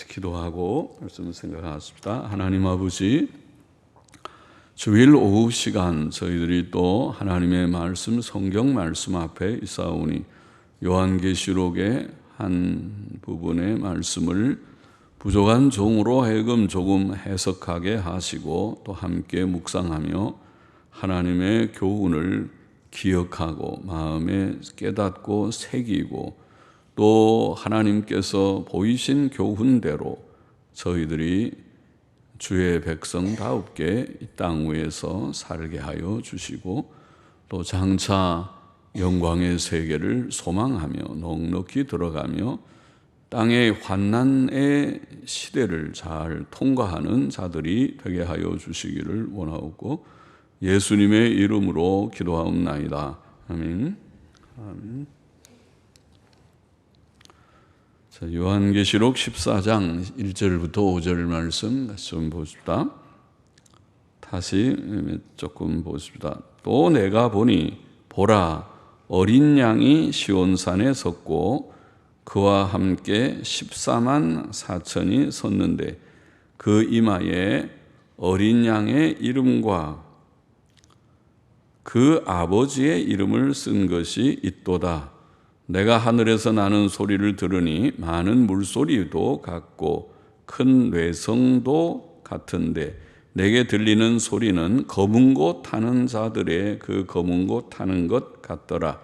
같이 기도하고 말씀을 생각하겠습니다. 하나님 아버지, 주일 오후 시간 저희들이 또 하나님의 말씀, 성경 말씀 앞에 있사오니 요한계시록의 한 부분의 말씀을 부족한 종으로 하여금 조금 해석하게 하시고 또 함께 묵상하며 하나님의 교훈을 기억하고 마음에 깨닫고 새기고 또 하나님께서 보이신 교훈대로 저희들이 주의 백성다웁게 이 땅 위에서 살게 하여 주시고 또 장차 영광의 세계를 소망하며 넉넉히 들어가며 땅의 환난의 시대를 잘 통과하는 자들이 되게 하여 주시기를 원하옵고 예수님의 이름으로 기도하옵나이다. 아멘. 아멘. 자, 요한계시록 14장 1절부터 5절 말씀 같이 좀 보십시다. 다시 조금 보십시다. 또 내가 보니 보라 어린 양이 시온산에 섰고 그와 함께 14만 4천이 섰는데 그 이마에 어린 양의 이름과 그 아버지의 이름을 쓴 것이 있도다. 내가 하늘에서 나는 소리를 들으니 많은 물소리도 같고 큰 뇌성도 같은데 내게 들리는 소리는 검은 곳 타는 자들의 그 검은 곳 타는 것 같더라.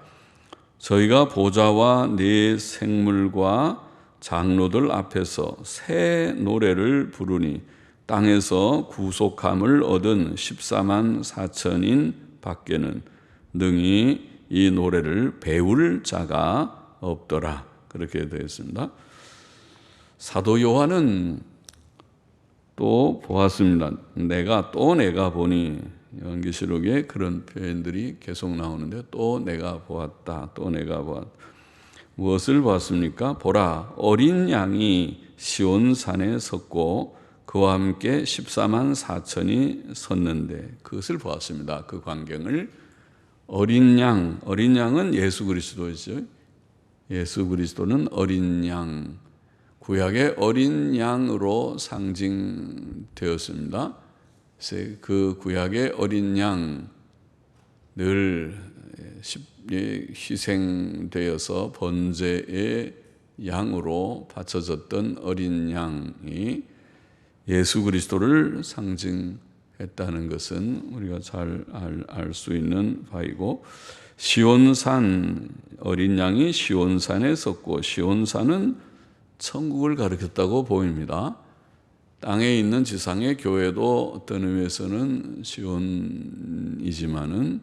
저희가 보좌와 네 생물과 장로들 앞에서 새 노래를 부르니 땅에서 구속함을 얻은 14만 4천인 밖에는 능히 이 노래를 배울 자가 없더라. 그렇게 되어 있습니다. 사도 요한은 또 보았습니다. 내가 보니 요한계시록에 그런 표현들이 계속 나오는데 또 내가 보았다. 또 내가 보았다. 무엇을 보았습니까? 보라 어린 양이 시온산에 섰고 그와 함께 14만 4천이 섰는데 그것을 보았습니다. 그 광경을 어린 양은 예수 그리스도이죠. 예수 그리스도는 어린 양, 구약의 어린 양으로 상징되었습니다. 그래서 그 구약의 어린 양 늘 희생되어서 번제의 양으로 바쳐졌던 어린 양이 예수 그리스도를 상징했다는 것은 우리가 잘 알 수 있는 바이고, 시온산 어린 양이 시온산에 섰고 시온산은 천국을 가리켰다고 보입니다. 땅에 있는 지상의 교회도 어떤 의미에서는 시온이지만은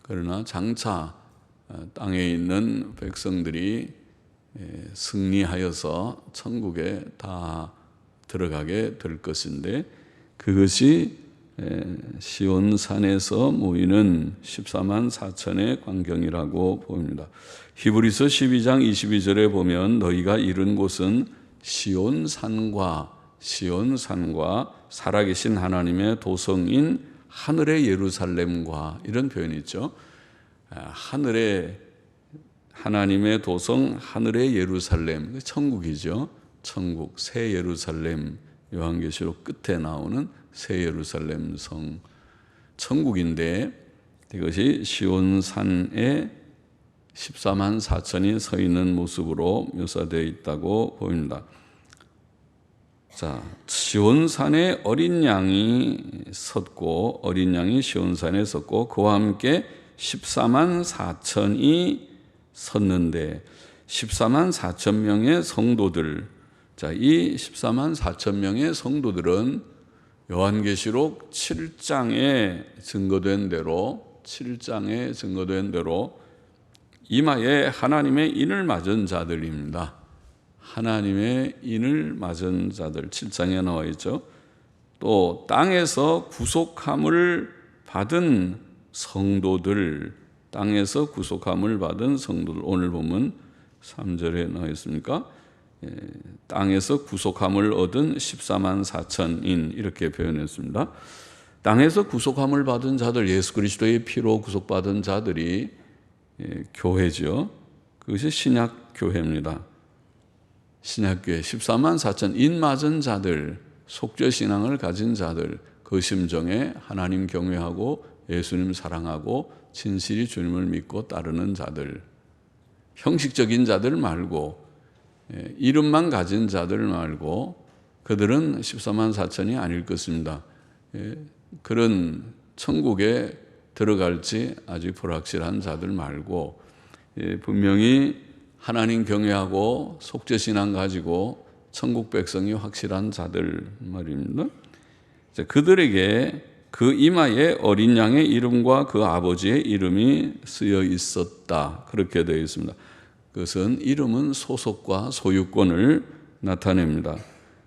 그러나 장차 땅에 있는 백성들이 승리하여서 천국에 다 들어가게 될 것인데 그것이 시온산에서 모이는 14만 4천의 광경이라고 보입니다. 히브리서 12장 22절에 보면 너희가 이른 곳은 시온산과 살아계신 하나님의 도성인 하늘의 예루살렘과 이런 표현이 있죠. 하늘의 하나님의 도성 하늘의 예루살렘, 천국이죠. 천국, 새 예루살렘, 요한계시록 끝에 나오는 새 예루살렘 성, 천국인데 이것이 시온산에 14만 4천이 서 있는 모습으로 묘사되어 있다고 보입니다. 자, 시온산에 어린 양이 섰고 어린 양이 시온산에 섰고 그와 함께 14만 4천이 섰는데 14만 4천 명의 성도들, 자, 이 14만 4천 명의 성도들은 요한계시록 7장에 증거된 대로 이마에 하나님의 인을 맞은 자들입니다. 하나님의 인을 맞은 자들 7장에 나와 있죠. 또 땅에서 구속함을 받은 성도들, 땅에서 구속함을 받은 성도들, 오늘 보면 3절에 나와 있습니까? 땅에서 구속함을 얻은 14만 4천인 이렇게 표현했습니다. 땅에서 구속함을 받은 자들, 예수 그리스도의 피로 구속받은 자들이 교회죠. 그것이 신약 교회입니다. 신약교회 14만 4천 인 맞은 자들, 속죄신앙을 가진 자들, 그 심정에 하나님 경외하고 예수님 사랑하고 진실히 주님을 믿고 따르는 자들, 형식적인 자들 말고 이름만 가진 자들 말고 그들은 14만 4천이 아닐 것입니다. 그런 천국에 들어갈지 아직 불확실한 자들 말고 분명히 하나님 경외하고 속죄신앙 가지고 천국 백성이 확실한 자들 말입니다. 그들에게 그 이마에 어린 양의 이름과 그 아버지의 이름이 쓰여 있었다. 그렇게 되어 있습니다. 그것은 이름은 소속과 소유권을 나타냅니다.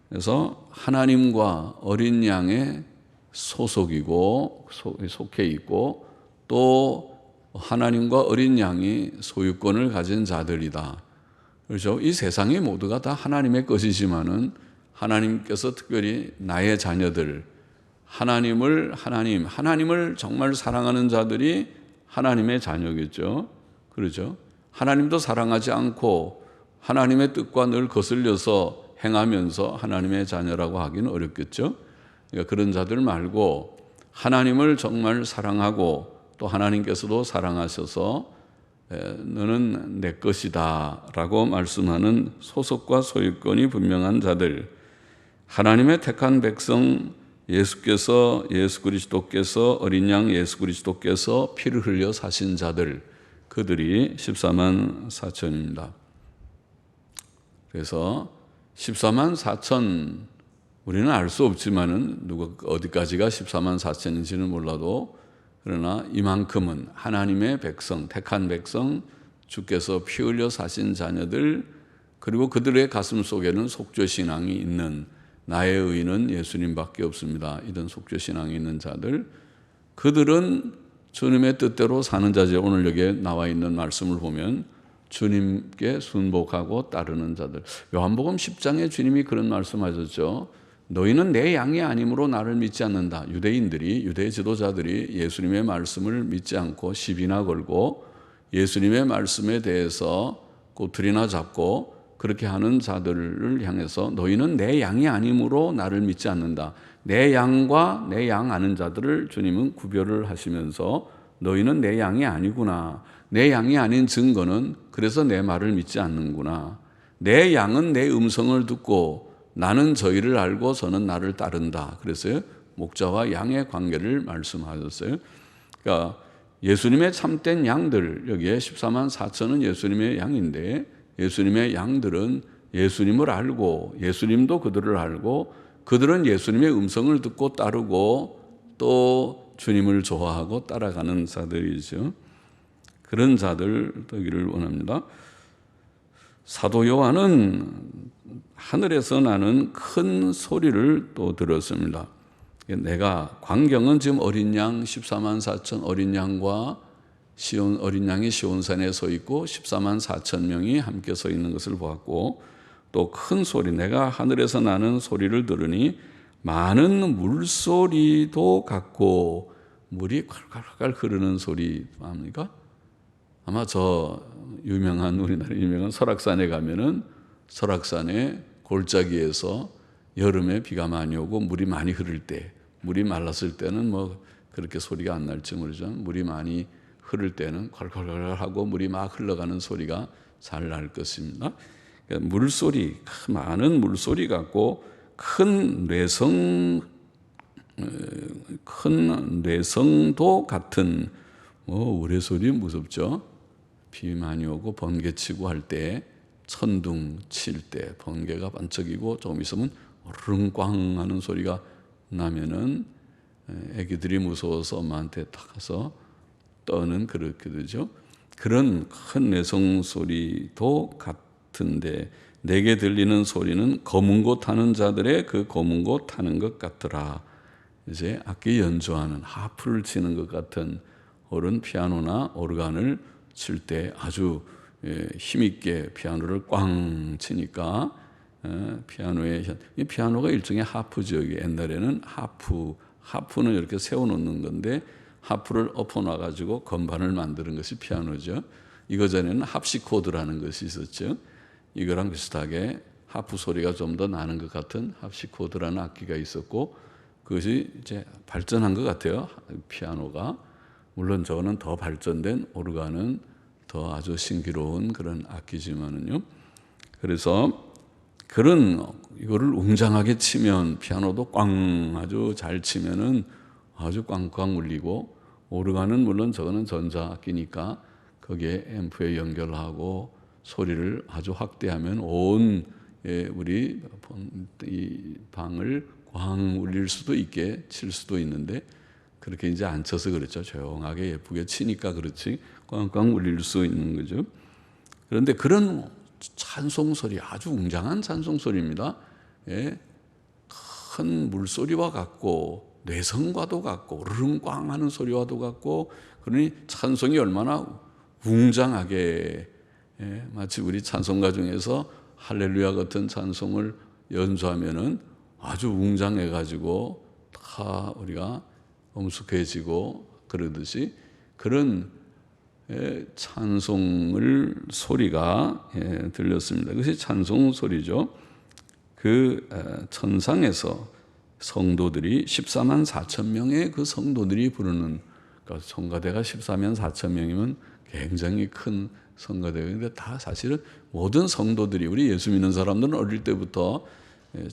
그래서 하나님과 어린 양의 소속이고 속해 있고 또 하나님과 어린 양이 소유권을 가진 자들이다. 그렇죠? 이 세상의 모두가 다 하나님의 것이지만은 하나님께서 특별히 나의 자녀들, 하나님을 정말 사랑하는 자들이 하나님의 자녀겠죠. 그렇죠? 하나님도 사랑하지 않고 하나님의 뜻과 늘 거슬려서 행하면서 하나님의 자녀라고 하기는 어렵겠죠. 그러니까 그런 자들 말고 하나님을 정말 사랑하고 또 하나님께서도 사랑하셔서 너는 내 것이다 라고 말씀하는 소속과 소유권이 분명한 자들, 하나님의 택한 백성 예수 그리스도께서 어린 양 예수 그리스도께서 피를 흘려 사신 자들, 그들이 14만 4천입니다. 그래서 14만 4천 우리는 알 수 없지만은 어디까지가 14만 4천인지는 몰라도 그러나 이만큼은 하나님의 백성, 택한 백성, 주께서 피 흘려 사신 자녀들, 그리고 그들의 가슴 속에는 속죄신앙이 있는, 나의 의는 예수님밖에 없습니다, 이런 속죄신앙이 있는 자들, 그들은 주님의 뜻대로 사는 자죠. 오늘 여기에 나와 있는 말씀을 보면 주님께 순복하고 따르는 자들. 요한복음 10장에 주님이 그런 말씀하셨죠. 너희는 내 양이 아니므로 나를 믿지 않는다. 유대 지도자들이 예수님의 말씀을 믿지 않고 시비나 걸고 예수님의 말씀에 대해서 꼬투리나 잡고 그렇게 하는 자들을 향해서 너희는 내 양이 아니므로 나를 믿지 않는다. 내 양과 내 양 아는 자들을 주님은 구별을 하시면서 너희는 내 양이 아니구나. 내 양이 아닌 증거는 그래서 내 말을 믿지 않는구나. 내 양은 내 음성을 듣고 나는 저희를 알고 저는 나를 따른다. 그래서 목자와 양의 관계를 말씀하셨어요. 그러니까 예수님의 참된 양들, 여기에 14만 4천은 예수님의 양인데 예수님의 양들은 예수님을 알고 예수님도 그들을 알고 그들은 예수님의 음성을 듣고 따르고 또 주님을 좋아하고 따라가는 자들이죠. 그런 자들 되기를 원합니다. 사도 요한은 하늘에서 나는 큰 소리를 또 들었습니다. 내가 광경은 지금 어린 양 14만 4천 어린 양과 어린 양이 시온산에 서 있고 14만 4천 명이 함께 서 있는 것을 보았고 또 큰 소리, 내가 하늘에서 나는 소리를 들으니 많은 물소리도 같고 물이 콸콸콸 흐르는 소리 아닙니까? 아마 우리나라 유명한 설악산에 가면은 설악산의 골짜기에서 여름에 비가 많이 오고 물이 많이 흐를 때, 물이 말랐을 때는 뭐 그렇게 소리가 안 날지 모르죠. 물이 많이 흐를 때는 콸콸콸 하고 물이 막 흘러가는 소리가 잘 날 것입니다. 그러니까 물소리, 많은 물소리 같고 큰 뇌성도 같은, 우레소리 무섭죠. 비 많이 오고 번개 치고 할 때, 천둥 칠 때 번개가 반짝이고 조금 있으면 어른꽝 하는 소리가 나면은 애기들이 무서워서 엄마한테 딱 가서 떠는 그렇게 되죠. 그런 큰 내성 소리도 같은데 내게 들리는 소리는 검은 고 타는 자들의 그 검은 고 타는 것 같더라. 이제 악기 연주하는 하프를 치는 것 같은, 어른 피아노나 오르간을 칠 때 아주 힘있게 피아노를 꽝 치니까 피아노가 일종의 하프죠. 옛날에는 하프는 이렇게 세워놓는 건데 하프를 엎어놔가지고 건반을 만드는 것이 피아노죠. 이거 전에는 합시코드라는 것이 있었죠. 이거랑 비슷하게 하프 소리가 좀 더 나는 것 같은 합시코드라는 악기가 있었고, 그것이 이제 발전한 것 같아요. 피아노가. 물론 저거는 더 발전된, 오르간은 더 아주 신기로운 그런 악기지만은요. 그래서 이거를 웅장하게 치면, 피아노도 꽝 아주 잘 치면은 아주 꽝꽝 울리고, 오르간은 물론 저거는 전자악기니까 거기에 앰프에 연결하고 소리를 아주 확대하면 온 우리 이 방을 꽝 울릴 수도 있게 칠 수도 있는데, 그렇게 이제 안 쳐서 그렇죠. 조용하게 예쁘게 치니까 그렇지 꽝꽝 울릴 수 있는 거죠. 그런데 그런 찬송 소리, 아주 웅장한 찬송 소리입니다. 예, 큰 물소리와 같고 뇌성과도 같고 르릉꽝 하는 소리와도 같고, 그러니 찬송이 얼마나 웅장하게, 마치 우리 찬송가 중에서 할렐루야 같은 찬송을 연주하면은 아주 웅장해 가지고 다 우리가 엄숙해지고 그러듯이, 그런 찬송을 소리가 들렸습니다. 그것이 찬송 소리죠. 그 천상에서 성도들이 14만 4천 명의 그 성도들이 부르는, 그러니까 성가대가 14만 4천 명이면 굉장히 큰 성가대인데, 다 사실은 모든 성도들이, 우리 예수 믿는 사람들은 어릴 때부터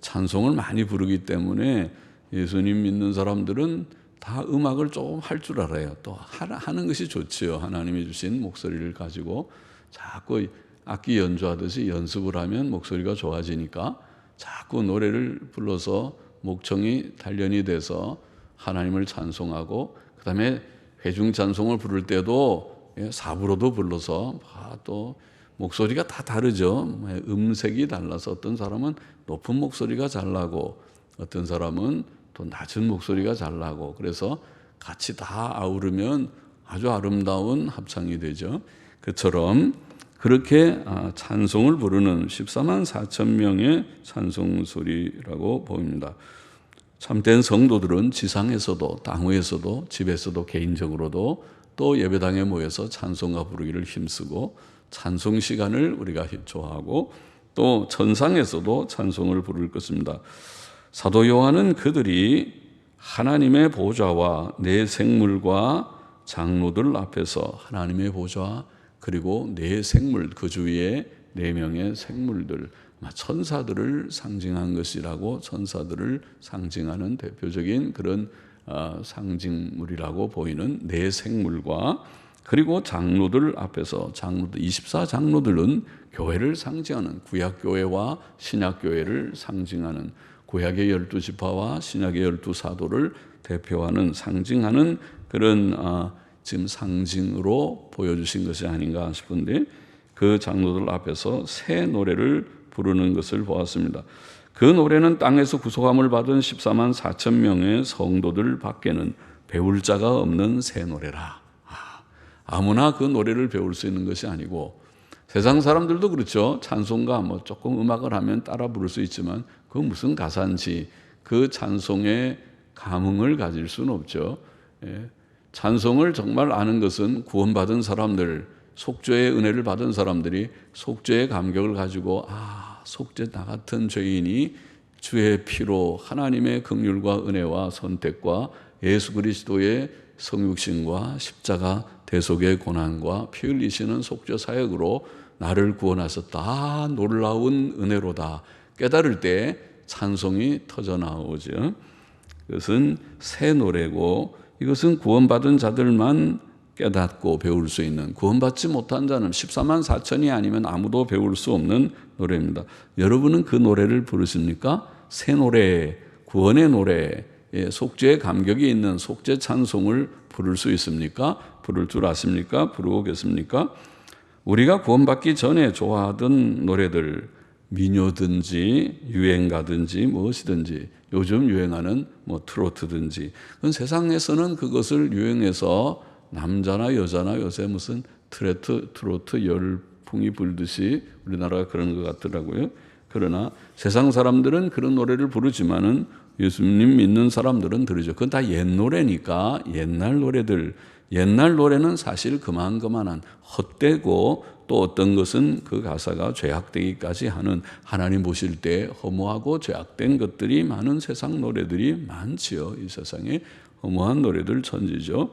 찬송을 많이 부르기 때문에 예수님 믿는 사람들은 다 음악을 조금 할 줄 알아요. 또 하는 것이 좋지요. 하나님이 주신 목소리를 가지고 자꾸 악기 연주하듯이 연습을 하면 목소리가 좋아지니까 자꾸 노래를 불러서 목청이 단련이 돼서 하나님을 찬송하고, 그 다음에 회중 찬송을 부를 때도 사부로도 불러서 또 목소리가 다 다르죠. 음색이 달라서 어떤 사람은 높은 목소리가 잘 나고 어떤 사람은 또 낮은 목소리가 잘 나고, 그래서 같이 다 아우르면 아주 아름다운 합창이 되죠. 그처럼 그렇게 찬송을 부르는 14만 4천 명의 찬송 소리라고 보입니다. 참된 성도들은 지상에서도 땅 위에서도 집에서도 개인적으로도 또 예배당에 모여서 찬송가 부르기를 힘쓰고, 찬송 시간을 우리가 좋아하고, 또 천상에서도 찬송을 부를 것입니다. 사도 요한은 그들이 하나님의 보좌와 네 생물과 장로들 앞에서, 하나님의 보좌 그리고 네 생물, 그 주위에 네 명의 생물들, 천사들을 상징한 것이라고, 천사들을 상징하는 대표적인 그런 상징물이라고 보이는 네 생물과, 그리고 장로들 앞에서, 장로들 24장로들은 교회를 상징하는, 구약교회와 신약교회를 상징하는, 구약의 12지파와 신약의 12사도를 대표하는, 상징하는 그런 지금 상징으로 보여주신 것이 아닌가 싶은데, 그 장로들 앞에서 새 노래를 부르는 것을 보았습니다. 그 노래는 땅에서 구속함을 받은 14만 4천 명의 성도들 밖에는 배울 자가 없는 새 노래라. 아무나 그 노래를 배울 수 있는 것이 아니고, 세상 사람들도 그렇죠. 찬송가 조금 음악을 하면 따라 부를 수 있지만 그 무슨 가사인지 그 찬송의 감흥을 가질 수는 없죠. 찬송을 정말 아는 것은 구원받은 사람들, 속죄의 은혜를 받은 사람들이 속죄의 감격을 가지고, 속죄 나 같은 죄인이 주의 피로 하나님의 긍휼과 은혜와 선택과 예수 그리스도의 성육신과 십자가 대속의 고난과 피 흘리시는 속죄 사역으로 나를 구원하셨다, 놀라운 은혜로다 깨달을 때 찬송이 터져 나오죠. 그것은 새 노래고, 이것은 구원받은 자들만 깨닫고 배울 수 있는, 구원받지 못한 자는 14만 4천이 아니면 아무도 배울 수 없는 노래입니다. 여러분은 그 노래를 부르십니까? 새 노래, 구원의 노래, 속죄의 감격이 있는 속죄 찬송을 부를 수 있습니까? 부를 줄 아십니까? 부르고 계십니까? 우리가 구원받기 전에 좋아하던 노래들, 민요든지 유행가든지 무엇이든지, 요즘 유행하는 트로트든지, 그건 세상에서는 그것을 유행해서 남자나 여자나 요새 무슨 트로트 열풍이 불듯이 우리나라가 그런 것 같더라고요. 그러나 세상 사람들은 그런 노래를 부르지만은 예수님 믿는 사람들은 들으죠. 그건 다 옛 노래니까, 옛날 노래들, 옛날 노래는 사실 그만한 헛되고 또 어떤 것은 그 가사가 죄악되기까지 하는 하나님 보실 때 허무하고 죄악된 것들이 많은 세상 노래들이 많지요. 이 세상에 허무한 노래들 천지죠.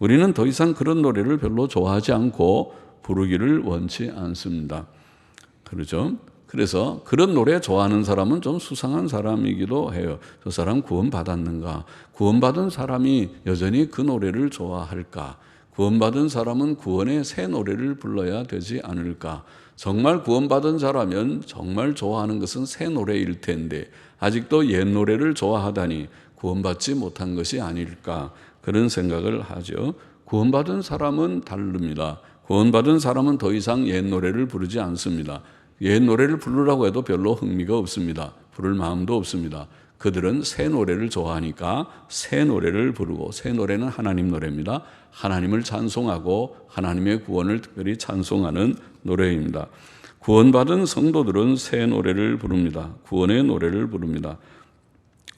우리는 더 이상 그런 노래를 별로 좋아하지 않고 부르기를 원치 않습니다. 그렇죠? 그래서 그런 노래 좋아하는 사람은 좀 수상한 사람이기도 해요. 저 사람 구원받았는가? 구원받은 사람이 여전히 그 노래를 좋아할까? 구원받은 사람은 구원의 새 노래를 불러야 되지 않을까? 정말 구원받은 자라면 정말 좋아하는 것은 새 노래일 텐데 아직도 옛 노래를 좋아하다니 구원받지 못한 것이 아닐까? 그런 생각을 하죠. 구원받은 사람은 다릅니다. 구원받은 사람은 더 이상 옛 노래를 부르지 않습니다. 옛 노래를 부르라고 해도 별로 흥미가 없습니다. 부를 마음도 없습니다. 그들은 새 노래를 좋아하니까 새 노래를 부르고, 새 노래는 하나님 노래입니다. 하나님을 찬송하고 하나님의 구원을 특별히 찬송하는 노래입니다. 구원받은 성도들은 새 노래를 부릅니다. 구원의 노래를 부릅니다.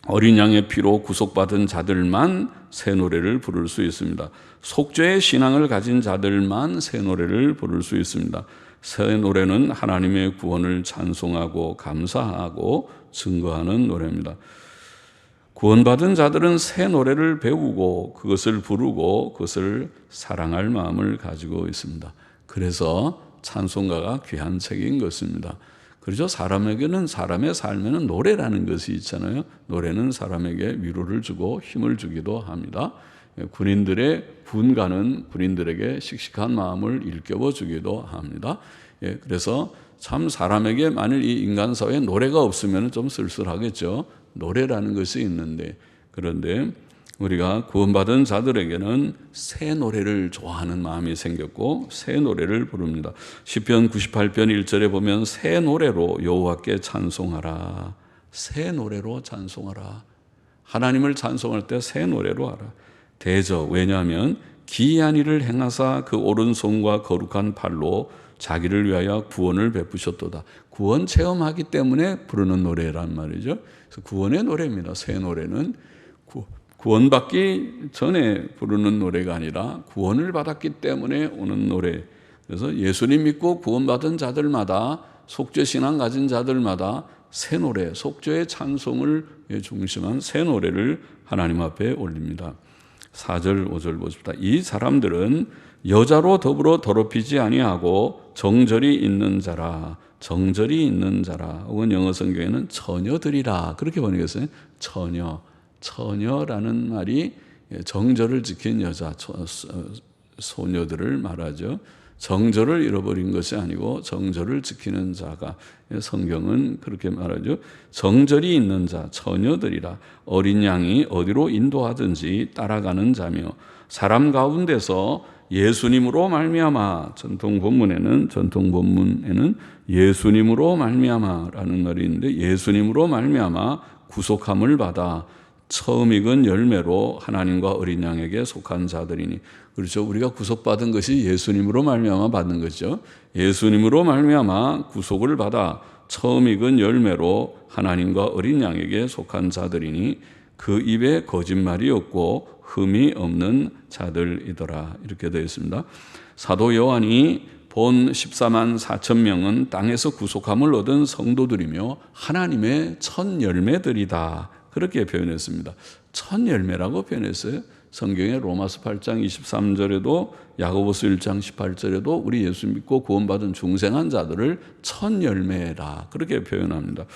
어린 양의 피로 구속받은 자들만 새 노래를 부를 수 있습니다. 속죄의 신앙을 가진 자들만 새 노래를 부를 수 있습니다. 새 노래는 하나님의 구원을 찬송하고 감사하고 증거하는 노래입니다. 구원받은 자들은 새 노래를 배우고 그것을 부르고 그것을 사랑할 마음을 가지고 있습니다. 그래서 찬송가가 귀한 책인 것입니다. 그렇죠? 사람에게는, 사람의 삶에는 노래라는 것이 있잖아요. 노래는 사람에게 위로를 주고 힘을 주기도 합니다. 군인들의 군가는 군인들에게 씩씩한 마음을 일깨워 주기도 합니다. 그래서 참 사람에게 만일 이 인간 사회에 노래가 없으면 좀 쓸쓸하겠죠. 노래라는 것이 있는데, 그런데 우리가 구원받은 자들에게는 새 노래를 좋아하는 마음이 생겼고 새 노래를 부릅니다. 시편 98편 1절에 보면 새 노래로 여호와께 찬송하라. 새 노래로 찬송하라. 하나님을 찬송할 때 새 노래로 하라. 대저, 왜냐하면 기이한 일을 행하사 그 오른손과 거룩한 팔로 자기를 위하여 구원을 베푸셨도다. 구원 체험하기 때문에 부르는 노래란 말이죠. 그래서 구원의 노래입니다. 새 노래는 구원받기 전에 부르는 노래가 아니라 구원을 받았기 때문에 오는 노래. 그래서 예수님 믿고 구원받은 자들마다, 속죄신앙 가진 자들마다 새 노래, 속죄의 찬송을 중심한 새 노래를 하나님 앞에 올립니다. 4절 5절 보십시다. 이 사람들은 여자로 더불어 더럽히지 아니하고 정절이 있는 자라. 정절이 있는 자라. 혹은 영어 성경에는 처녀들이라 그렇게 번역했어요. 처녀라는 말이 정절을 지킨 여자, 소녀들을 말하죠. 정절을 잃어버린 것이 아니고 정절을 지키는 자가, 성경은 그렇게 말하죠. 정절이 있는 자, 처녀들이라. 어린 양이 어디로 인도하든지 따라가는 자며 사람 가운데서 예수님으로 말미암아, 전통 본문에는 예수님으로 말미암아라는 말이 있는데, 예수님으로 말미암아 구속함을 받아 처음 익은 열매로 하나님과 어린 양에게 속한 자들이니. 그렇죠. 우리가 구속받은 것이 예수님으로 말미암아 받는 거죠. 예수님으로 말미암아 구속을 받아 처음 익은 열매로 하나님과 어린 양에게 속한 자들이니 그 입에 거짓말이 없고 흠이 없는 자들이더라. 이렇게 되어 있습니다. 사도 요한이 본 14만 4천 명은 땅에서 구속함을 얻은 성도들이며 하나님의 첫 열매들이다. 그렇게 표현했습니다. 첫 열매라고 표현했어요. 성경의 로마서 8장 23절에도 야고보서 1장 18절에도 우리 예수 믿고 구원받은 중생한 자들을 첫 열매라 그렇게 표현합니다.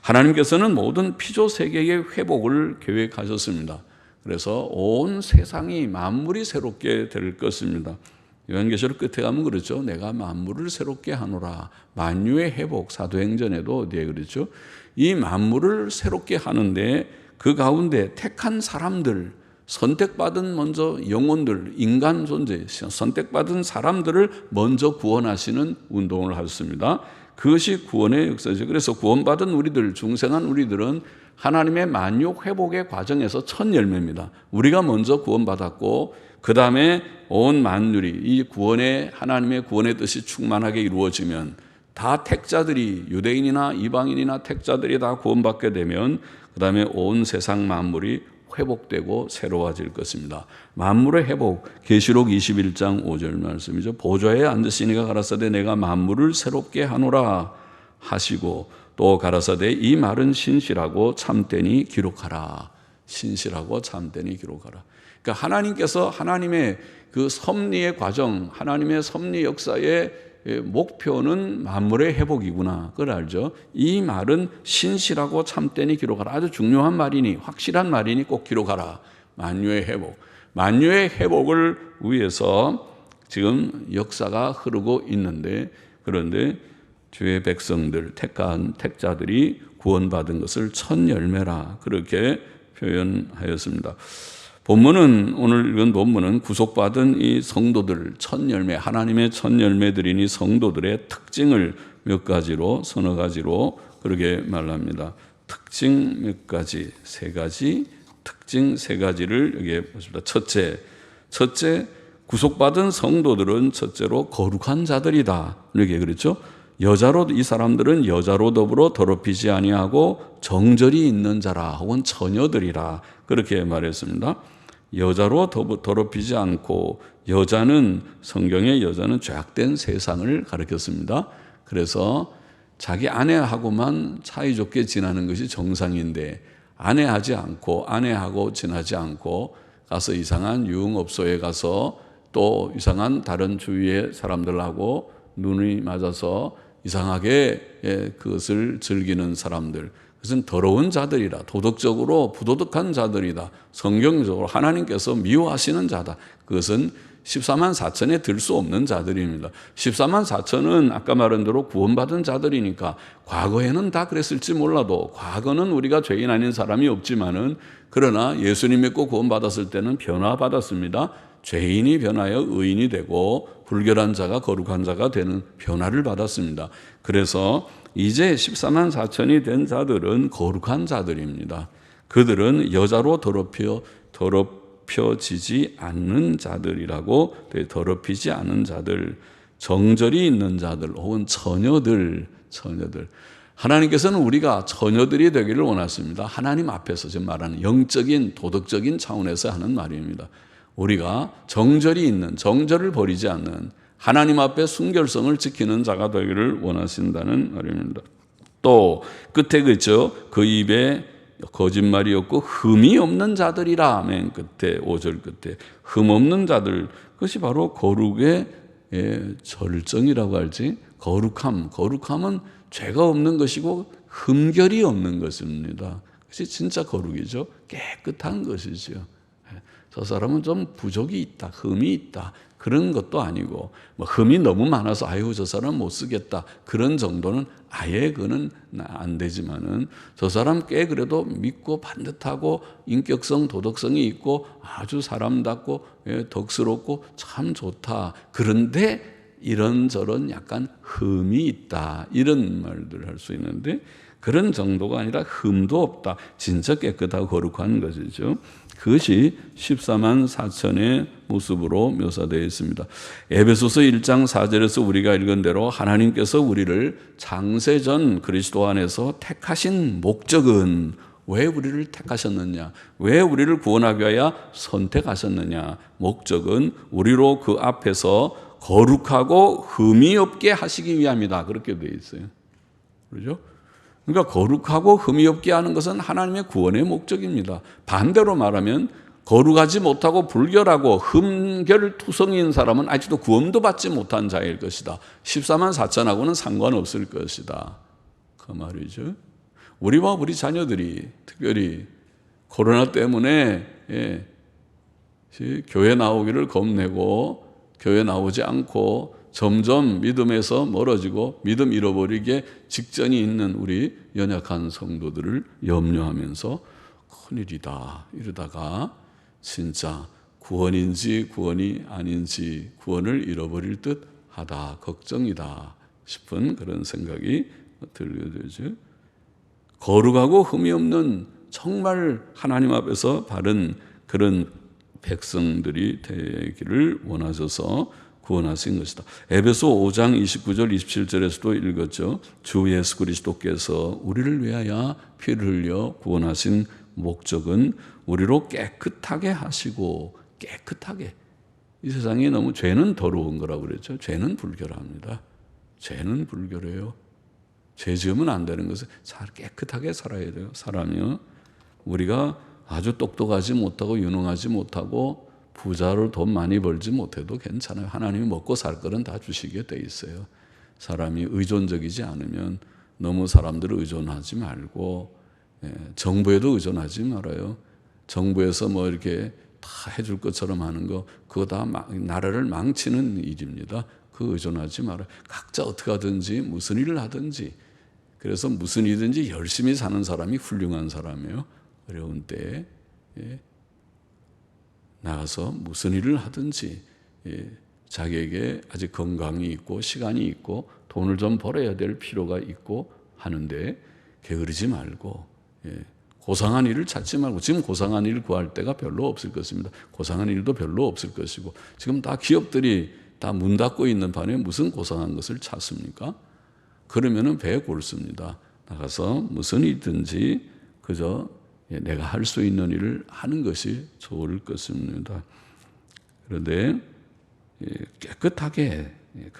하나님께서는 모든 피조 세계의 회복을 계획하셨습니다. 그래서 온 세상이 만물이 새롭게 될 것입니다. 요한계시록 끝에 가면 그렇죠. 내가 만물을 새롭게 하노라. 만유의 회복, 사도행전에도 어디에 그렇죠. 이 만물을 새롭게 하는데 그 가운데 택한 사람들, 선택받은 먼저 영혼들, 인간 존재, 선택받은 사람들을 먼저 구원하시는 운동을 하셨습니다. 그것이 구원의 역사죠. 그래서 구원받은 우리들, 중생한 우리들은 하나님의 만유 회복의 과정에서 첫 열매입니다. 우리가 먼저 구원받았고 그 다음에 온 만율이 이 구원의, 하나님의 구원의 뜻이 충만하게 이루어지면 다 택자들이, 유대인이나 이방인이나 택자들이 다 구원받게 되면 그 다음에 온 세상 만물이 회복되고 새로워질 것입니다. 만물의 회복, 계시록 21장 5절 말씀이죠. 보좌에 앉으시니가 가라사대 내가 만물을 새롭게 하노라 하시고 또 가라사대 이 말은 신실하고 참되니 기록하라. 신실하고 참되니 기록하라. 그러니까 하나님께서 하나님의 그 섭리의 과정, 하나님의 섭리 역사의 목표는 만물의 회복이구나. 그걸 알죠. 이 말은 신실하고 참되니 기록하라. 아주 중요한 말이니, 확실한 말이니 꼭 기록하라. 만유의 회복. 만유의 회복을 위해서 지금 역사가 흐르고 있는데, 그런데 주의 백성들, 택한 택자들이 구원받은 것을 첫 열매라. 그렇게 표현하였습니다. 본문은, 오늘 읽은 본문은 구속받은 이 성도들, 첫 열매, 하나님의 첫 열매들이니 성도들의 특징을 몇 가지로, 서너 가지로 그렇게 말합니다. 특징 몇 가지, 세 가지, 특징 세 가지를 여기에 보십니다. 첫째, 구속받은 성도들은 첫째로 거룩한 자들이다. 이렇게 그렇죠? 여자로, 이 사람들은 여자로 더불어 더럽히지 아니하고 정절이 있는 자라, 혹은 처녀들이라. 그렇게 말했습니다. 여자로 더럽히지 않고, 여자는, 성경의 여자는 죄악된 세상을 가리켰습니다. 그래서 자기 아내하고만 사이좋게 지내는 것이 정상인데, 아내하지 않고, 아내하고 지내지 않고 가서 이상한 유흥업소에 가서 또 이상한 다른 주위의 사람들하고 눈이 맞아서 이상하게 그것을 즐기는 사람들, 그것은 더러운 자들이라, 도덕적으로 부도덕한 자들이다. 성경적으로 하나님께서 미워하시는 자다. 그것은 14만 4천에 들 수 없는 자들입니다. 14만 4천은 아까 말한 대로 구원받은 자들이니까 과거에는 다 그랬을지 몰라도, 과거는 우리가 죄인 아닌 사람이 없지만은, 그러나 예수님 믿고 구원받았을 때는 변화받았습니다. 죄인이 변하여 의인이 되고 불결한 자가 거룩한 자가 되는 변화를 받았습니다. 그래서 이제 14만 4천이 된 자들은 거룩한 자들입니다. 그들은 여자로 더럽혀지지 않는 자들이라고, 더럽히지 않은 자들, 정절이 있는 자들, 혹은 처녀들. 하나님께서는 우리가 처녀들이 되기를 원하십니다. 하나님 앞에서 지금 말하는 영적인, 도덕적인 차원에서 하는 말입니다. 우리가 정절이 있는, 정절을 버리지 않는, 하나님 앞에 순결성을 지키는 자가 되기를 원하신다는 말입니다. 또 끝에 그죠? 그 입에 거짓말이 없고 흠이 없는 자들이라. 맨 끝에, 5절 끝에 흠 없는 자들, 그것이 바로 거룩의 절정이라고 할지, 거룩함은 죄가 없는 것이고 흠결이 없는 것입니다. 그것이 진짜 거룩이죠. 깨끗한 것이죠. 저 사람은 좀 부족이 있다, 흠이 있다, 그런 것도 아니고, 뭐 흠이 너무 많아서 아유 저 사람 못 쓰겠다, 그런 정도는 아예 그는 안 되지만은, 저 사람 꽤 그래도 믿고 반듯하고 인격성, 도덕성이 있고 아주 사람답고 덕스럽고 참 좋다. 그런데 이런저런 약간 흠이 있다, 이런 말들을 할 수 있는데, 그런 정도가 아니라 흠도 없다. 진짜 깨끗하고 거룩한 것이죠. 그것이 14만 4천의 모습으로 묘사되어 있습니다. 에베소서 1장 4절에서 우리가 읽은 대로 하나님께서 우리를 창세전 그리스도 안에서 택하신 목적은, 왜 우리를 택하셨느냐, 왜 우리를 구원하기 위하여 선택하셨느냐, 목적은 우리로 그 앞에서 거룩하고 흠이 없게 하시기 위함이다. 그렇게 되어 있어요. 그렇죠? 그러니까 거룩하고 흠이 없게 하는 것은 하나님의 구원의 목적입니다. 반대로 말하면 거룩하지 못하고 불결하고 흠결투성인 사람은 아직도 구원도 받지 못한 자일 것이다. 14만 4천하고는 상관없을 것이다. 그 말이죠. 우리와 우리 자녀들이 특별히 코로나 때문에 교회 나오기를 겁내고 교회 나오지 않고 점점 믿음에서 멀어지고 믿음 잃어버리게 직전이 있는 우리 연약한 성도들을 염려하면서 큰일이다, 이러다가 진짜 구원인지 구원이 아닌지 구원을 잃어버릴 듯 하다, 걱정이다 싶은 그런 생각이 들게 되죠. 거룩하고 흠이 없는 정말 하나님 앞에서 바른 그런 백성들이 되기를 원하셔서 구원하신 것이다. 에베소 5장 29절 27절에서도 읽었죠. 주 예수 그리스도께서 우리를 위하여 피를 흘려 구원하신 목적은 우리로 깨끗하게 하시고, 깨끗하게. 이 세상이 너무 죄는 더러운 거라고 그랬죠. 죄는 불결합니다. 죄는 불결해요. 죄 지으면 안 되는 것은 깨끗하게 살아야 돼요. 사람이요. 우리가 아주 똑똑하지 못하고 유능하지 못하고 부자로 돈 많이 벌지 못해도 괜찮아요. 하나님이 먹고 살 거는 다 주시게 돼 있어요. 사람이 의존적이지 않으면 너무 사람들을 의존하지 말고, 정부에도 의존하지 말아요. 정부에서 뭐 이렇게 다 해줄 것처럼 하는 거, 그거 다 나라를 망치는 일입니다. 그 의존하지 말아요. 각자 어떻게 하든지 무슨 일을 하든지, 그래서 무슨 일이든지 열심히 사는 사람이 훌륭한 사람이에요. 어려운 때에 나가서 무슨 일을 하든지, 자기에게 아직 건강이 있고 시간이 있고 돈을 좀 벌어야 될 필요가 있고 하는데 게으르지 말고, 고상한 일을 찾지 말고, 지금 고상한 일을 구할 때가 별로 없을 것입니다. 고상한 일도 별로 없을 것이고, 지금 다 기업들이 다 문 닫고 있는 반에 무슨 고상한 것을 찾습니까? 그러면은 배 골습니다. 나가서 무슨 일이든지 그저 내가 할 수 있는 일을 하는 것이 좋을 것입니다. 그런데 깨끗하게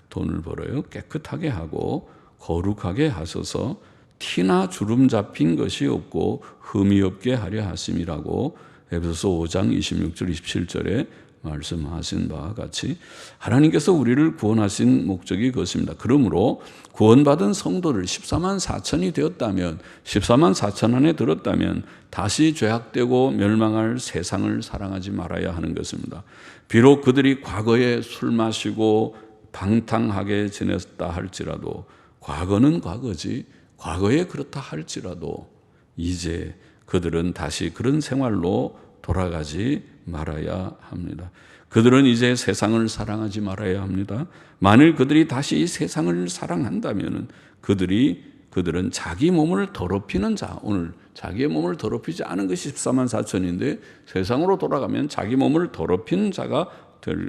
돈을 벌어요. 깨끗하게 하고 거룩하게 하셔서 티나 주름 잡힌 것이 없고 흠이 없게 하려 하심이라고 에베소서 5장 26절 27절에 말씀하신 바와 같이 하나님께서 우리를 구원하신 목적이 그것입니다. 그러므로 구원받은 성도를 14만 4천이 되었다면, 14만 4천 안에 들었다면 다시 죄악되고 멸망할 세상을 사랑하지 말아야 하는 것입니다. 비록 그들이 과거에 술 마시고 방탕하게 지냈다 할지라도, 과거는 과거지, 과거에 그렇다 할지라도 이제 그들은 다시 그런 생활로 돌아가지 말아야 합니다. 그들은 이제 세상을 사랑하지 말아야 합니다. 만일 그들이 다시 이 세상을 사랑한다면 그들은 자기 몸을 더럽히는 자, 오늘 자기의 몸을 더럽히지 않은 것이 14만 4천인데 세상으로 돌아가면 자기 몸을 더럽히는 자가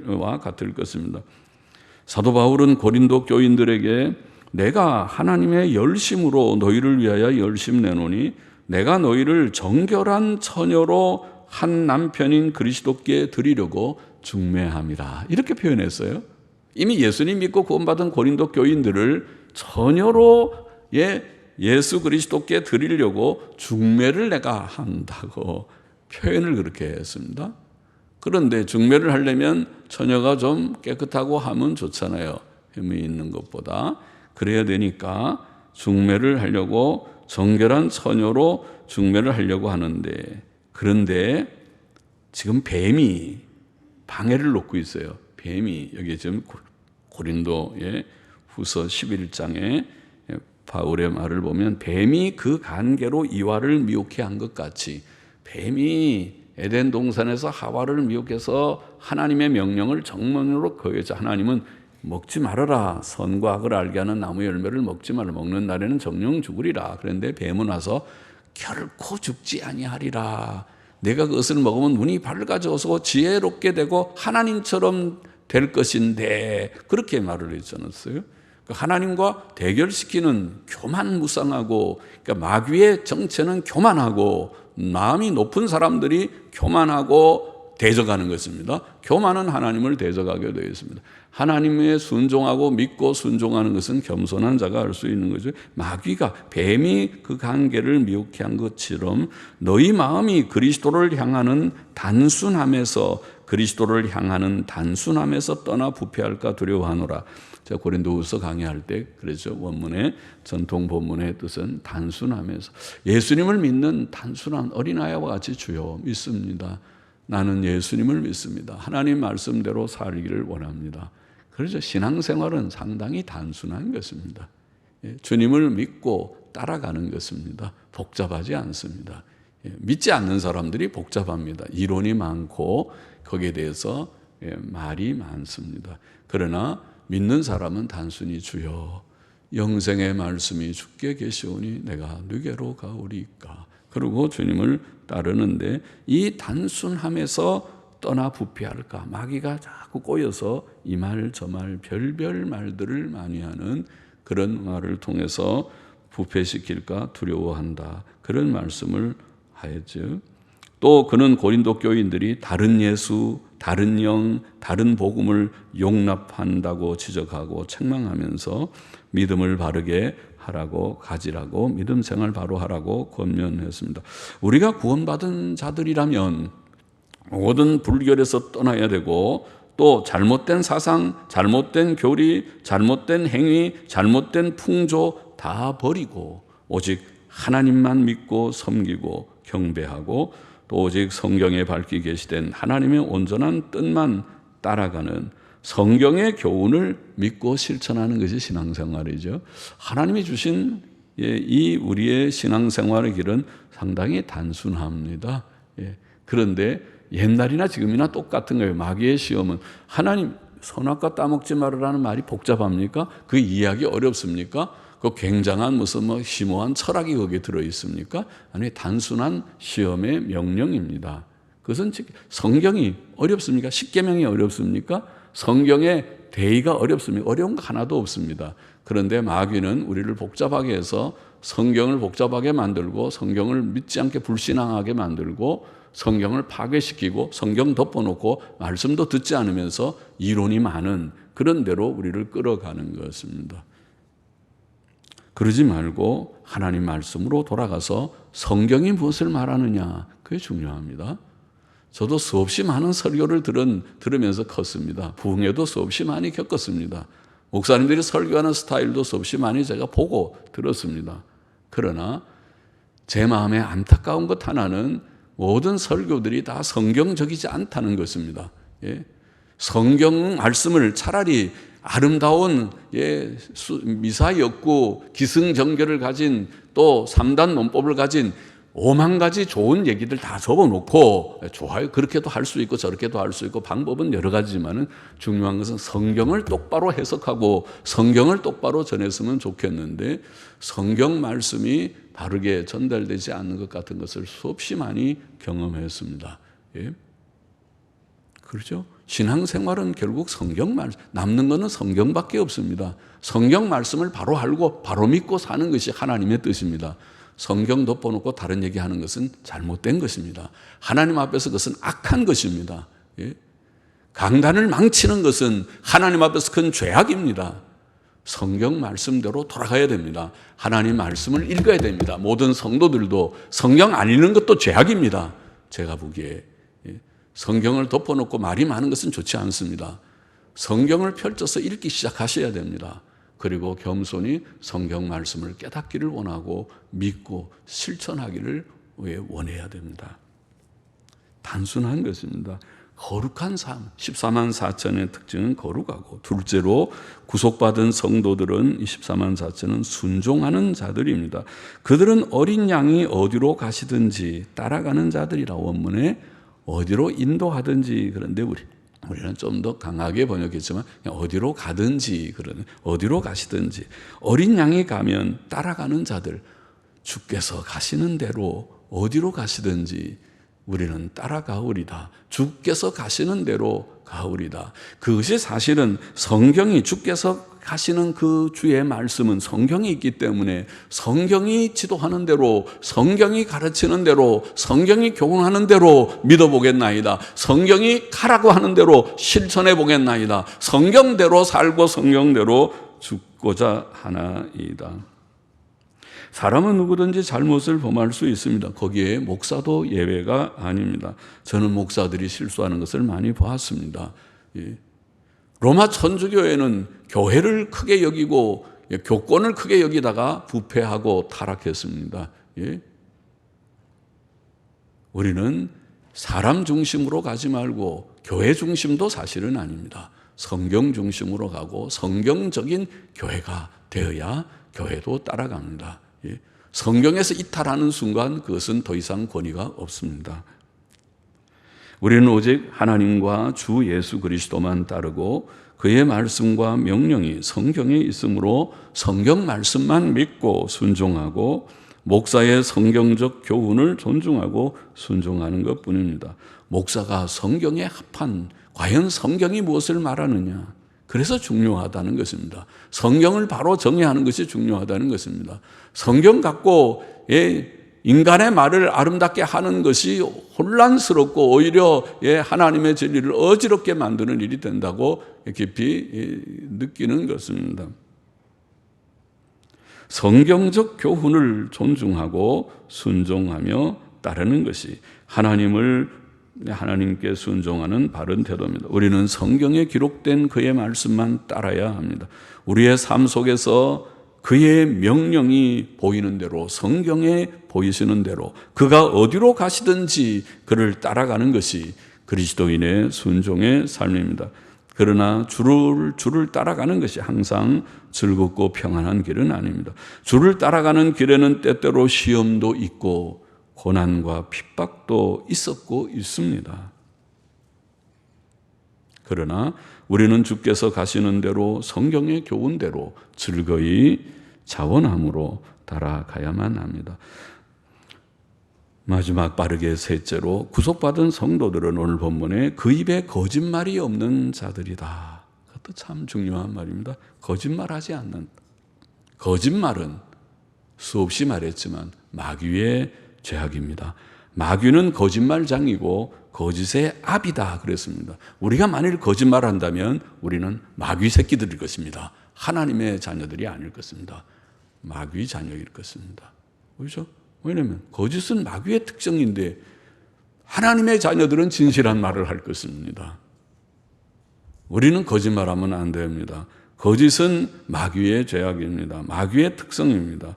와 같을 것입니다. 사도 바울은 고린도 교인들에게 내가 하나님의 열심으로 너희를 위하여 열심 내노니 내가 너희를 정결한 처녀로 한 남편인 그리스도께 드리려고 중매함이라, 이렇게 표현했어요. 이미 예수님 믿고 구원받은 고린도 교인들을 처녀로 예수 그리스도께 드리려고 중매를 내가 한다고 표현을 그렇게 했습니다. 그런데 중매를 하려면 처녀가 좀 깨끗하고 하면 좋잖아요. 흠이 있는 것보다. 그래야 되니까 중매를 하려고 정결한 처녀로 중매를 하려고 하는데, 그런데 지금 뱀이 방해를 놓고 있어요. 뱀이 여기 지금 고린도의 후서 11장에 바울의 말을 보면 뱀이 그 간계로 이와를 미혹해 한 것 같이, 뱀이 에덴 동산에서 하와를 미혹해서 하나님의 명령을 정면으로 거역해서 하나님은 먹지 말아라, 선과 악을 알게 하는 나무 열매를 먹지 말아, 먹는 날에는 정령 죽으리라. 그런데 뱀은 와서 결코 죽지 아니하리라, 내가 그것을 먹으면 눈이 밝아져서 지혜롭게 되고 하나님처럼 될 것인데, 그렇게 말을 했지 않았어요? 하나님과 대결시키는 교만무쌍하고, 그러니까 마귀의 정체는 교만하고, 마음이 높은 사람들이 교만하고 대적하는 것입니다. 교만은 하나님을 대적하게 되어 있습니다. 하나님의 순종하고 믿고 순종하는 것은 겸손한 자가 할 수 있는 거죠. 마귀가, 뱀이 그 관계를 미혹해 한 것처럼 너희 마음이 그리스도를 향하는 단순함에서 떠나 부패할까 두려워하노라. 제가 고린도후서 강의할 때 그랬죠. 원문의 전통 본문의 뜻은 단순함에서, 예수님을 믿는 단순한 어린아이와 같이 주여 믿습니다. 나는 예수님을 믿습니다. 하나님 말씀대로 살기를 원합니다. 그래서 신앙생활은 상당히 단순한 것입니다. 주님을 믿고 따라가는 것입니다. 복잡하지 않습니다. 믿지 않는 사람들이 복잡합니다. 이론이 많고 거기에 대해서 말이 많습니다. 그러나 믿는 사람은 단순히 주여 영생의 말씀이 주께 계시오니 내가 누게로 가오리까, 그리고 주님을 따르는데 이 단순함에서 떠나 부패할까, 마귀가 자꾸 꼬여서 이 말 저 말 별별 말들을 많이 하는 그런 말을 통해서 부패시킬까 두려워한다, 그런 말씀을 하였죠. 또 그는 고린도 교인들이 다른 예수, 다른 영, 다른 복음을 용납한다고 지적하고 책망하면서 믿음을 바르게 하라고 가지라고 믿음 생활 바로 하라고 권면했습니다. 우리가 구원받은 자들이라면 모든 불결에서 떠나야 되고 또 잘못된 사상, 잘못된 교리, 잘못된 행위, 잘못된 풍조 다 버리고 오직 하나님만 믿고 섬기고 경배하고 또 오직 성경에 밝히 계시된 하나님의 온전한 뜻만 따라가는 성경의 교훈을 믿고 실천하는 것이 신앙생활이죠. 하나님이 주신 이 우리의 신앙생활의 길은 상당히 단순합니다. 그런데 옛날이나 지금이나 똑같은 거예요. 마귀의 시험은 하나님 선악과 따먹지 말으라는 말이 복잡합니까? 그 이해하기 어렵습니까? 그 굉장한 무슨 심오한 철학이 거기에 들어있습니까? 아니, 단순한 시험의 명령입니다. 그것은 성경이 어렵습니까? 십계명이 어렵습니까? 성경의 대의가 어렵습니까? 어려운 거 하나도 없습니다. 그런데 마귀는 우리를 복잡하게 해서 성경을 복잡하게 만들고 성경을 믿지 않게 불신앙하게 만들고 성경을 파괴시키고 성경 덮어놓고 말씀도 듣지 않으면서 이론이 많은 그런 대로 우리를 끌어가는 것입니다. 그러지 말고 하나님 말씀으로 돌아가서 성경이 무엇을 말하느냐, 그게 중요합니다. 저도 수없이 많은 설교를 들으면서 컸습니다. 부흥회도 수없이 많이 겪었습니다. 목사님들이 설교하는 스타일도 수없이 많이 제가 보고 들었습니다. 그러나 제 마음에 안타까운 것 하나는 모든 설교들이 다 성경적이지 않다는 것입니다. 성경 말씀을 차라리 아름다운 미사였고 기승전결을 가진 또 3단 논법을 가진 5만 가지 좋은 얘기들 다 적어놓고 좋아요. 그렇게도 할 수 있고 저렇게도 할 수 있고 방법은 여러 가지지만은 중요한 것은 성경을 똑바로 해석하고 성경을 똑바로 전했으면 좋겠는데 성경 말씀이 바르게 전달되지 않는 것 같은 것을 수없이 많이 경험했습니다. 그렇죠? 신앙생활은 결국 성경 말씀, 남는 것은 성경밖에 없습니다. 성경 말씀을 바로 알고 바로 믿고 사는 것이 하나님의 뜻입니다. 성경 덮어놓고 다른 얘기하는 것은 잘못된 것입니다. 하나님 앞에서 그것은 악한 것입니다. 강단을 망치는 것은 하나님 앞에서 큰 죄악입니다. 성경 말씀대로 돌아가야 됩니다. 하나님 말씀을 읽어야 됩니다. 모든 성도들도 성경 안 읽는 것도 죄악입니다. 제가 보기에 성경을 덮어놓고 말이 많은 것은 좋지 않습니다. 성경을 펼쳐서 읽기 시작하셔야 됩니다. 그리고 겸손히 성경 말씀을 깨닫기를 원하고 믿고 실천하기를 원해야 됩니다. 단순한 것입니다. 거룩한 삶, 14만 4천의 특징은 거룩하고, 둘째로 구속받은 성도들은 14만 4천은 순종하는 자들입니다. 그들은 어린 양이 어디로 가시든지 따라가는 자들이라. 원문에 어디로 인도하든지. 그런데 우리는 좀 더 강하게 번역했지만 그냥 어디로 가든지, 그러는 어디로 가시든지. 어린 양이 가면 따라가는 자들, 주께서 가시는 대로 어디로 가시든지 우리는 따라가오리다. 주께서 가시는 대로 가오리다. 그것이 사실은 성경이, 주께서 가시는 그 주의 말씀은 성경이 있기 때문에 성경이 지도하는 대로, 성경이 가르치는 대로, 성경이 교훈하는 대로 믿어보겠나이다. 성경이 가라고 하는 대로 실천해 보겠나이다. 성경대로 살고 성경대로 죽고자 하나이다. 사람은 누구든지 잘못을 범할 수 있습니다. 거기에 목사도 예외가 아닙니다. 저는 목사들이 실수하는 것을 많이 보았습니다. 로마 천주교회는 교회를 크게 여기고 교권을 크게 여기다가 부패하고 타락했습니다. 우리는 사람 중심으로 가지 말고 교회 중심도 사실은 아닙니다. 성경 중심으로 가고 성경적인 교회가 되어야 교회도 따라갑니다. 성경에서 이탈하는 순간 그것은 더 이상 권위가 없습니다. 우리는 오직 하나님과 주 예수 그리스도만 따르고 그의 말씀과 명령이 성경에 있으므로 성경 말씀만 믿고 순종하고 목사의 성경적 교훈을 존중하고 순종하는 것뿐입니다. 목사가 성경에 합한, 과연 성경이 무엇을 말하느냐, 그래서 중요하다는 것입니다. 성경을 바로 정의하는 것이 중요하다는 것입니다. 성경 갖고 인간의 말을 아름답게 하는 것이 혼란스럽고 오히려 하나님의 진리를 어지럽게 만드는 일이 된다고 깊이 느끼는 것입니다. 성경적 교훈을 존중하고 순종하며 따르는 것이 하나님께 순종하는 바른 태도입니다. 우리는 성경에 기록된 그의 말씀만 따라야 합니다. 우리의 삶 속에서 그의 명령이 보이는 대로, 성경에 보이시는 대로 그가 어디로 가시든지 그를 따라가는 것이 그리스도인의 순종의 삶입니다. 그러나 주를 따라가는 것이 항상 즐겁고 평안한 길은 아닙니다. 주를 따라가는 길에는 때때로 시험도 있고 고난과 핍박도 있었고 있습니다. 그러나 우리는 주께서 가시는 대로 성경의 교훈대로 즐거이 자원함으로 따라가야만 합니다. 마지막 빠르게 셋째로 구속받은 성도들은 오늘 본문에 그 입에 거짓말이 없는 자들이다. 그것도 참 중요한 말입니다. 거짓말하지 않는. 거짓말은 수없이 말했지만 마귀의 죄악입니다. 마귀는 거짓말장이고 거짓의 압이다 그랬습니다. 우리가 만일 거짓말한다면 우리는 마귀 새끼들일 것입니다. 하나님의 자녀들이 아닐 것입니다. 마귀 자녀일 것입니다. 그렇죠? 왜냐하면 거짓은 마귀의 특성인데 하나님의 자녀들은 진실한 말을 할 것입니다. 우리는 거짓말하면 안 됩니다. 거짓은 마귀의 죄악입니다. 마귀의 특성입니다.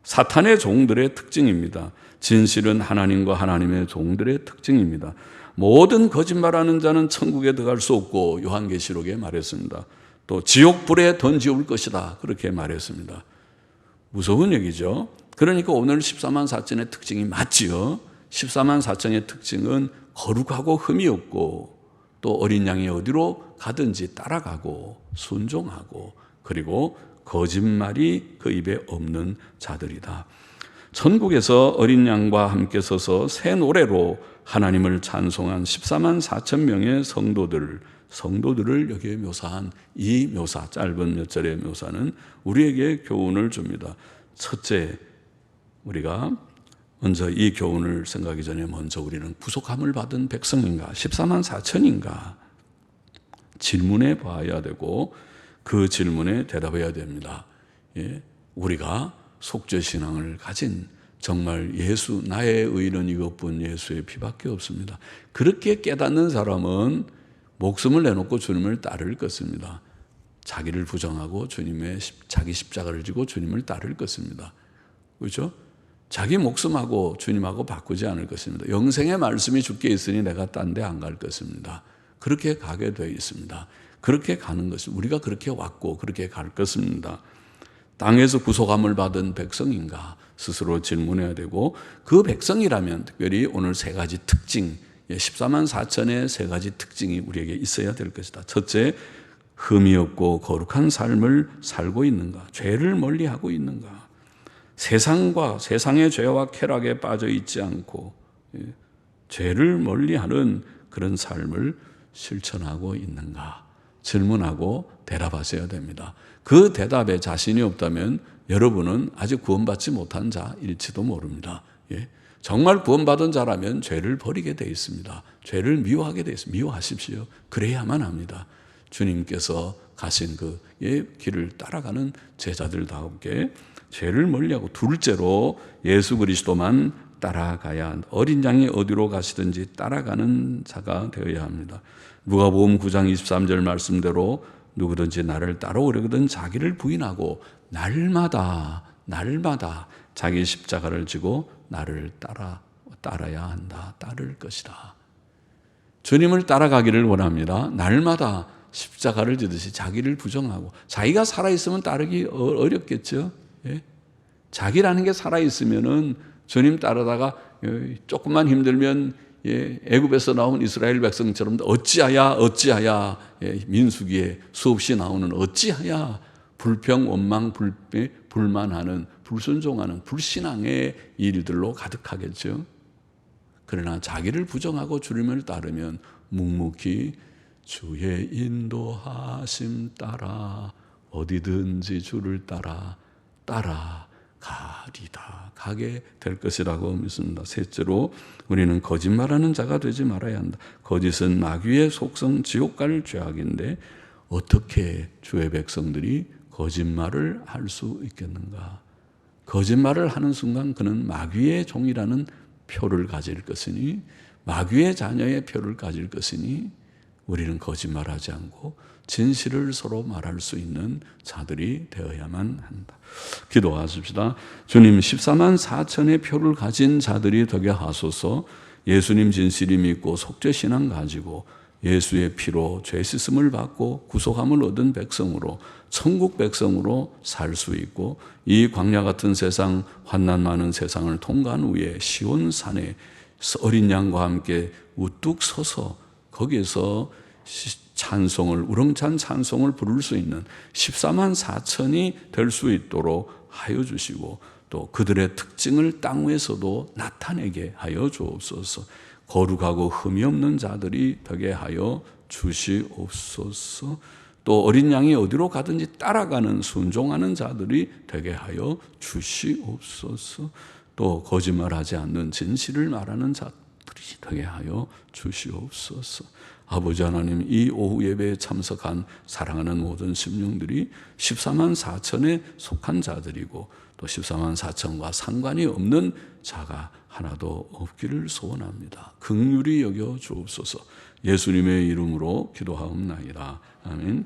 사탄의 종들의 특징입니다. 진실은 하나님과 하나님의 종들의 특징입니다. 모든 거짓말하는 자는 천국에 들어갈 수 없고 요한계시록에 말했습니다. 또 지옥불에 던지올 것이다 그렇게 말했습니다. 무서운 얘기죠. 그러니까 오늘 14만 4천의 특징이 맞지요. 14만 4천의 특징은 거룩하고 흠이 없고 또 어린 양이 어디로 가든지 따라가고 순종하고 그리고 거짓말이 그 입에 없는 자들이다. 천국에서 어린 양과 함께 서서 새 노래로 하나님을 찬송한 14만 4천 명의 성도들을 여기에 묘사한 이 묘사, 짧은 몇 절의 묘사는 우리에게 교훈을 줍니다. 첫째, 우리가 먼저 이 교훈을 생각하기 전에 먼저 우리는 구속함을 받은 백성인가, 14만 4천인가 질문해 봐야 되고 그 질문에 대답해야 됩니다. 우리가 속죄신앙을 가진 정말 예수, 나의 의는 이것뿐 예수의 피밖에 없습니다. 그렇게 깨닫는 사람은 목숨을 내놓고 주님을 따를 것입니다. 자기를 부정하고 자기 십자가를 지고 주님을 따를 것입니다. 그렇죠? 자기 목숨하고 주님하고 바꾸지 않을 것입니다. 영생의 말씀이 주께 있으니 내가 딴 데 안 갈 것입니다. 그렇게 가게 되어 있습니다. 그렇게 가는 것입니다. 우리가 그렇게 왔고 그렇게 갈 것입니다. 땅에서 구속함을 받은 백성인가 스스로 질문해야 되고 그 백성이라면 특별히 오늘 세 가지 특징 14만 4천의 세 가지 특징이 우리에게 있어야 될 것이다. 첫째, 흠이 없고 거룩한 삶을 살고 있는가? 죄를 멀리하고 있는가? 세상의 죄와 쾌락에 빠져 있지 않고 죄를 멀리하는 그런 삶을 실천하고 있는가? 질문하고 대답하셔야 됩니다. 그 대답에 자신이 없다면 여러분은 아직 구원받지 못한 자일지도 모릅니다. 정말 구원받은 자라면 죄를 버리게 되어 있습니다. 죄를 미워하게 되어 있습니다. 미워하십시오. 그래야만 합니다. 주님께서 가신 그 길을 따라가는 제자들다우게 죄를 멀리하고 둘째로 예수 그리스도만 따라가야 한다. 어린 양이 어디로 가시든지 따라가는 자가 되어야 합니다. 누가복음 9장 23절 말씀대로 누구든지 나를 따라오려거든 자기를 부인하고 날마다 자기 십자가를 지고 나를 따라야 한다. 따를 것이다. 주님을 따라가기를 원합니다. 날마다 십자가를 지듯이 자기를 부정하고 자기가 살아있으면 따르기 어렵겠죠. 자기라는 게 살아있으면은 주님 따르다가 조금만 힘들면 애굽에서 나온 이스라엘 백성처럼 어찌하야 민수기에 수없이 나오는 어찌하야 불평, 원망, 불만하는 불순종하는 불신앙의 일들로 가득하겠죠. 그러나 자기를 부정하고 주님을 따르면 묵묵히 주의 인도하심 따라 어디든지 주를 따라 가게 될 것이라고 믿습니다. 셋째로 우리는 거짓말하는 자가 되지 말아야 한다. 거짓은 마귀의 속성 지옥 갈 죄악인데 어떻게 주의 백성들이 거짓말을 할 수 있겠는가? 거짓말을 하는 순간 그는 마귀의 종이라는 표를 가질 것이니, 마귀의 자녀의 표를 가질 것이니 우리는 거짓말하지 않고 진실을 서로 말할 수 있는 자들이 되어야만 한다. 기도하십시다. 주님, 14만 4천의 표를 가진 자들이 되게 하소서. 예수님 진실이 믿고 속죄신앙 가지고 예수의 피로 죄 씻음을 받고 구속함을 얻은 백성으로, 천국 백성으로 살 수 있고, 이 광야 같은 세상, 환난 많은 세상을 통과한 후에 시온산에 어린 양과 함께 우뚝 서서 거기에서 찬송을, 우렁찬 찬송을 부를 수 있는 14만 4천이 될 수 있도록 하여 주시고, 또 그들의 특징을 땅 위에서도 나타내게 하여 주옵소서. 거룩하고 흠이 없는 자들이 되게 하여 주시옵소서. 또 어린 양이 어디로 가든지 따라가는, 순종하는 자들이 되게 하여 주시옵소서. 또 거짓말하지 않는 진실을 말하는 자들이 되게 하여 주시옵소서. 아버지 하나님, 이 오후 예배에 참석한 사랑하는 모든 심령들이 14만 4천에 속한 자들이고 또 14만 4천과 상관이 없는 자가 하나도 없기를 소원합니다. 긍휼히 여겨 주옵소서. 예수님의 이름으로 기도하옵나이다. 아멘.